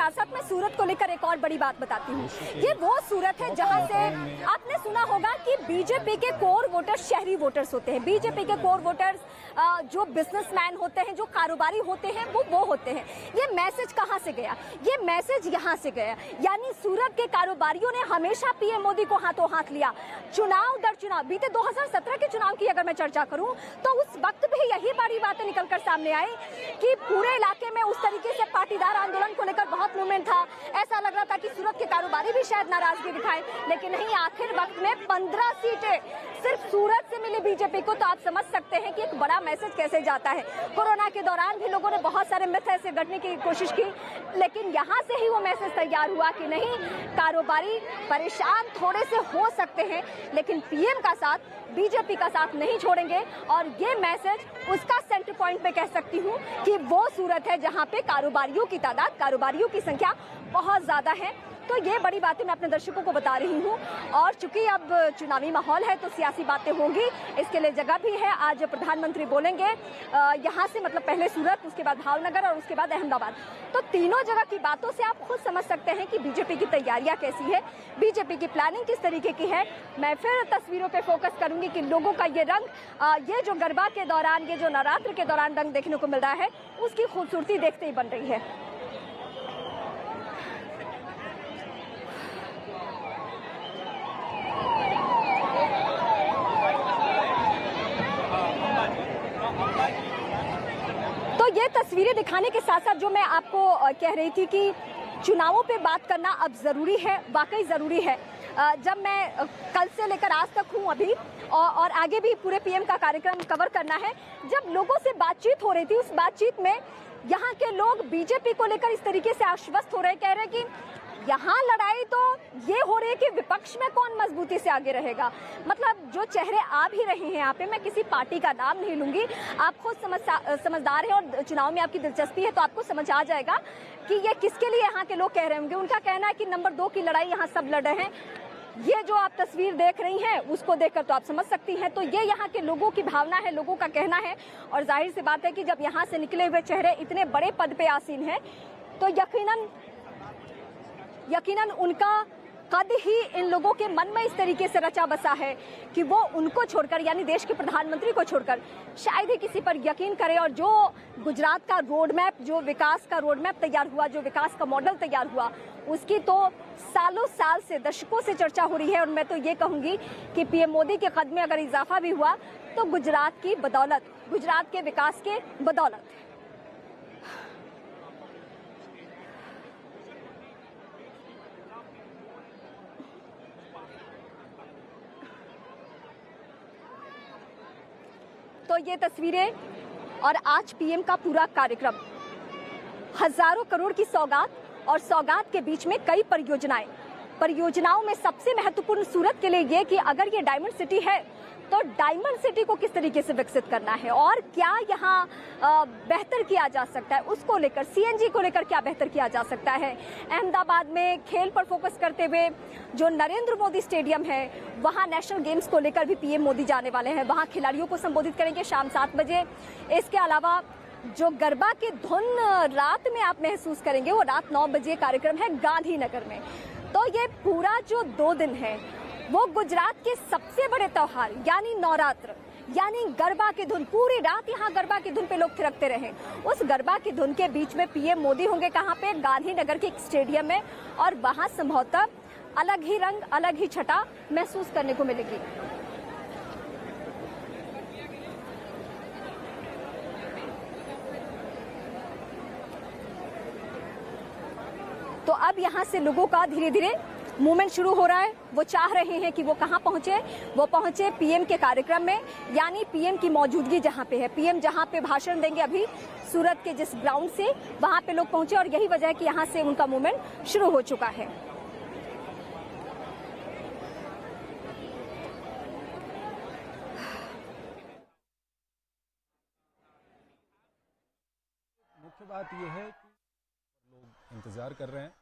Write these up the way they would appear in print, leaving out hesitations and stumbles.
साथ साथ मैं सूरत को लेकर एक और बड़ी बात बताती हूँ। ये वो सूरत है जहाँ से आपने सुना होगा कि बीजेपी के कोर वोटर्स शहरी वोटर्स होते हैं। बीजेपी के कोर वोटर्स जो बिजनेसमैन होते हैं, जो कारोबारी होते हैं, वो होते हैं। ये मैसेज कहाँ से गया? ये मैसेज यहाँ से गया। यानी सूरत के कारोबारियों ने हमेशा पीएम मोदी को हाथों हाथ लिया। चुनाव दर चुनाव, बीते 2017 के चुनाव की अगर मैं चर्चा करूं तो उस वक्त भी यही बड़ी बातें निकलकर सामने आई कि पूरे इलाके में उस तरीके से पाटीदार आंदोलन को लेकर बहुत मूवमेंट था। ऐसा लग रहा था कि सूरत के कारोबारी भी शायद नाराजगी दिखाए, लेकिन नहीं, आखिर वक्त में 15 सीटें सिर्फ सूरत से मिली बीजेपी को। तो आप समझ सकते हैं कि एक बड़ा मैसेज कैसे जाता है। कोरोना के दौरान भी लोगों ने बहुत सारे मिथ ऐसे गढ़ने की कोशिश की, लेकिन यहाँ से ही वो मैसेज तैयार हुआ कि नहीं, कारोबारी परेशान थोड़े से हो सकते हैं, लेकिन पीएम का साथ, बीजेपी का साथ नहीं छोड़ेंगे। और ये मैसेज उसका सेंटर पॉइंट पे कह सकती हूँ कि वो सूरत है जहाँ पे कारोबारियों की तादाद, कारोबारियों की संख्या बहुत ज्यादा है। तो ये बड़ी बातें मैं अपने दर्शकों को बता रही हूँ। और चूंकि अब चुनावी माहौल है तो सियासी बातें होंगी, इसके लिए जगह भी है। आज प्रधानमंत्री बोलेंगे यहाँ से, मतलब पहले सूरत, उसके बाद भावनगर और उसके बाद अहमदाबाद। तो तीनों जगह की बातों से आप खुद समझ सकते हैं कि बीजेपी की तैयारियां कैसी है, बीजेपी की प्लानिंग किस तरीके की है। मैं फिर तस्वीरों पे फोकस करूंगी कि लोगों का ये रंग, ये जो गरबा के दौरान, ये जो नवरात्र के दौरान रंग देखने को मिल रहा है, उसकी खूबसूरती देखते ही बन रही है। ये तस्वीरें दिखाने के साथ साथ जो मैं आपको कह रही थी कि चुनावों पे बात करना अब जरूरी है, वाकई जरूरी है। जब मैं कल से लेकर आज तक हूँ अभी, और आगे भी पूरे पीएम का कार्यक्रम कवर करना है, जब लोगों से बातचीत हो रही थी, उस बातचीत में यहाँ के लोग बीजेपी को लेकर इस तरीके से आश्वस्त हो रहे, कह रहे कि यहाँ लड़ाई तो ये हो रही है कि विपक्ष में कौन मजबूती से आगे रहेगा। मतलब जो चेहरे आ भी रहे हैं यहाँ पे, मैं किसी पार्टी का नाम नहीं लूंगी, आप खुद समझदार हैं और चुनाव में आपकी दिलचस्पी है, तो आपको समझ आ जाएगा कि ये किसके लिए यहाँ के लोग कह रहे होंगे। उनका कहना है कि नंबर 2 की लड़ाई यहाँ सब लड़ रहे हैं। ये जो आप तस्वीर देख रही हैं, उसको देखकर तो आप समझ सकती हैं। तो ये यहाँ के लोगों की भावना है, लोगों का कहना है। और जाहिर सी बात है कि जब यहाँ से निकले हुए चेहरे इतने बड़े पद पे आसीन हैं, तो यकीनन उनका कद ही इन लोगों के मन में इस तरीके से रचा बसा है कि वो उनको छोड़कर, यानी देश के प्रधानमंत्री को छोड़कर शायद ही किसी पर यकीन करें। और जो गुजरात का रोड मैप, जो विकास का रोड मैप तैयार हुआ, जो विकास का मॉडल तैयार हुआ, उसकी तो सालों साल से, दशकों से चर्चा हो रही है। और मैं तो ये कहूंगी कि पीएम मोदी के कद में अगर इजाफा भी हुआ तो गुजरात की बदौलत, गुजरात के विकास के बदौलत। तो ये तस्वीरें और आज पीएम का पूरा कार्यक्रम, हजारों करोड़ की सौगात, और सौगात के बीच में कई परियोजनाओं में सबसे महत्वपूर्ण सूरत के लिए ये कि अगर ये डायमंड सिटी है तो डायमंड सिटी को किस तरीके से विकसित करना है और क्या यहाँ बेहतर किया जा सकता है, उसको लेकर, सीएनजी को लेकर क्या बेहतर किया जा सकता है। अहमदाबाद में खेल पर फोकस करते हुए जो नरेंद्र मोदी स्टेडियम है, वहाँ नेशनल गेम्स को लेकर भी पीएम मोदी जाने वाले हैं, वहाँ खिलाड़ियों को संबोधित करेंगे शाम 7 बजे। इसके अलावा जो गरबा की धुन रात में आप महसूस करेंगे, वो रात 9 बजे कार्यक्रम है गांधीनगर में। तो ये पूरा जो 2 दिन है वो गुजरात के सबसे बड़े त्योहार यानी नवरात्र, यानी गरबा की धुन, पूरी रात यहाँ गरबा की धुन पे लोग थिरकते रहे। उस गरबा की धुन के बीच में पीएम मोदी होंगे कहाँ पे? गांधीनगर के एक स्टेडियम में, और वहाँ संभवतः अलग ही रंग, अलग ही छटा महसूस करने को मिलेगी। तो अब यहाँ से लोगों का धीरे धीरे मूवमेंट शुरू हो रहा है। वो चाह रहे हैं कि वो कहाँ पहुंचे, वो पहुंचे पीएम के कार्यक्रम में, यानी पीएम की मौजूदगी जहाँ पे है, पीएम जहाँ पे भाषण देंगे अभी सूरत के जिस ग्राउंड से, वहां पे लोग पहुंचे। और यही वजह है कि यहाँ से उनका मूवमेंट शुरू हो चुका है। मुख्य बात यह है कि लोग इंतजार कर रहे हैं।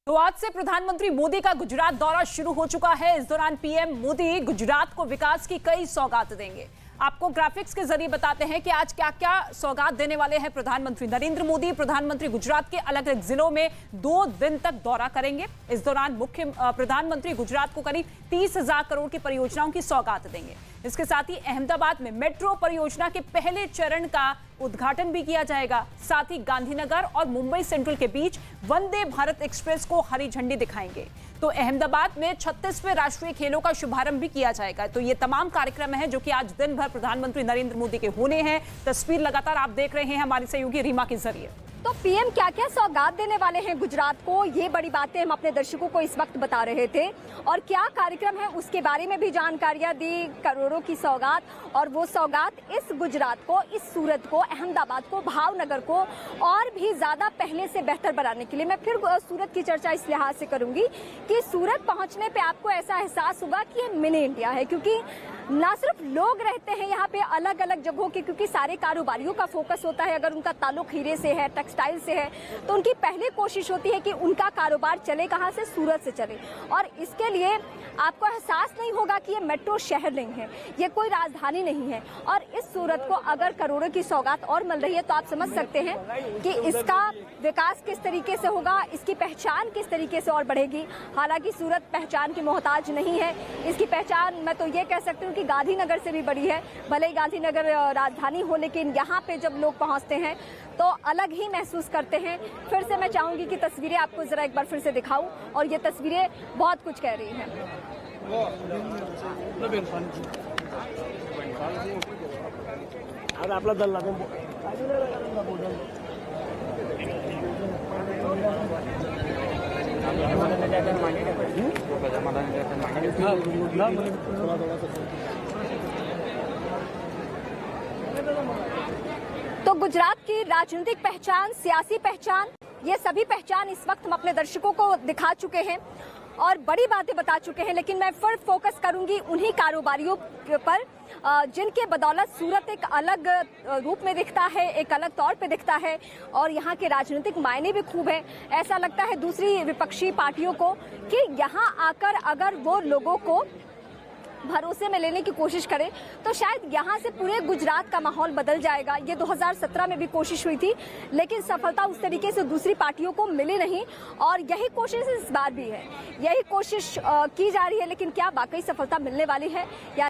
तो आज से प्रधानमंत्री मोदी का गुजरात दौरा शुरू हो चुका है। इस दौरान पीएम मोदी गुजरात को विकास की कई सौगात देंगे। आपको ग्राफिक्स के जरिए बताते हैं कि आज क्या क्या सौगात देने वाले हैं प्रधानमंत्री नरेंद्र मोदी। प्रधानमंत्री गुजरात के अलग अलग जिलों में 2 दिन तक दौरा करेंगे। इस दौरान प्रधानमंत्री गुजरात को करीब 30,000 करोड़ की परियोजनाओं की सौगात देंगे। इसके साथ ही अहमदाबाद में मेट्रो परियोजना के पहले चरण का उद्घाटन भी किया जाएगा। साथ ही गांधीनगर और मुंबई सेंट्रल के बीच वंदे भारत एक्सप्रेस को हरी झंडी दिखाएंगे। तो अहमदाबाद में 36वें राष्ट्रीय खेलों का शुभारंभ भी किया जाएगा। तो ये तमाम कार्यक्रम हैं जो कि आज दिन भर प्रधानमंत्री नरेंद्र मोदी के होने हैं। तस्वीर लगातार आप देख रहे हैं हमारी सहयोगी रीमा के जरिए। तो पीएम क्या क्या सौगात देने वाले हैं गुजरात को, ये बड़ी बातें हम अपने दर्शकों को इस वक्त बता रहे थे। और क्या कार्यक्रम है उसके बारे में भी जानकारियां दी। करोड़ों की सौगात, और वो सौगात इस गुजरात को, इस सूरत को, अहमदाबाद को, भावनगर को और भी ज्यादा पहले से बेहतर बनाने के लिए। मैं फिर सूरत की चर्चा इस लिहाज से करूंगी कि सूरत पहुंचने पे आपको ऐसा एहसास होगा कि ये मिनी इंडिया है, क्योंकि ना सिर्फ लोग रहते हैं यहाँ पे अलग अलग जगहों के, क्योंकि सारे कारोबारियों का फोकस होता है। अगर उनका ताल्लुक हीरे से है, टेक्सटाइल से है, तो उनकी पहली कोशिश होती है कि उनका कारोबार चले कहाँ से, सूरत से चले। और इसके लिए आपको एहसास नहीं होगा कि ये मेट्रो शहर नहीं है, ये कोई राजधानी नहीं है। और इस सूरत को अगर करोड़ों की सौगात और मिल रही है तो आप समझ सकते हैं कि इसका विकास किस तरीके से होगा, इसकी पहचान किस तरीके से और बढ़ेगी। हालांकि सूरत पहचान की मोहताज नहीं है, इसकी पहचान मैं तो ये कह सकती हूँ कि गांधीनगर से भी बड़ी है। भले ही गांधीनगर राजधानी हो, लेकिन यहाँ पे जब लोग पहुँचते हैं तो अलग ही महसूस करते हैं। फिर से मैं चाहूंगी कि तस्वीरें आपको जरा एक बार फिर से दिखाऊं, और ये तस्वीरें बहुत कुछ कह रही हैं। तो गुजरात की राजनीतिक पहचान, सियासी पहचान, ये सभी पहचान इस वक्त हम अपने दर्शकों को दिखा चुके हैं और बड़ी बातें बता चुके हैं। लेकिन मैं फिर फोकस करूंगी उन्हीं कारोबारियों पर जिनके बदौलत सूरत एक अलग रूप में दिखता है, एक अलग तौर पे दिखता है, और यहाँ के राजनीतिक मायने भी खूब है। ऐसा लगता है दूसरी विपक्षी पार्टियों को कि यहाँ आकर अगर वो लोगों को भरोसे में लेने की कोशिश करें तो शायद यहाँ से पूरे गुजरात का माहौल बदल जाएगा। ये 2017 में भी कोशिश हुई थी, लेकिन सफलता उस तरीके से दूसरी पार्टियों को मिली नहीं, और यही कोशिश इस बार भी है। यही कोशिश की जा रही है, लेकिन क्या वाकई सफलता मिलने वाली है या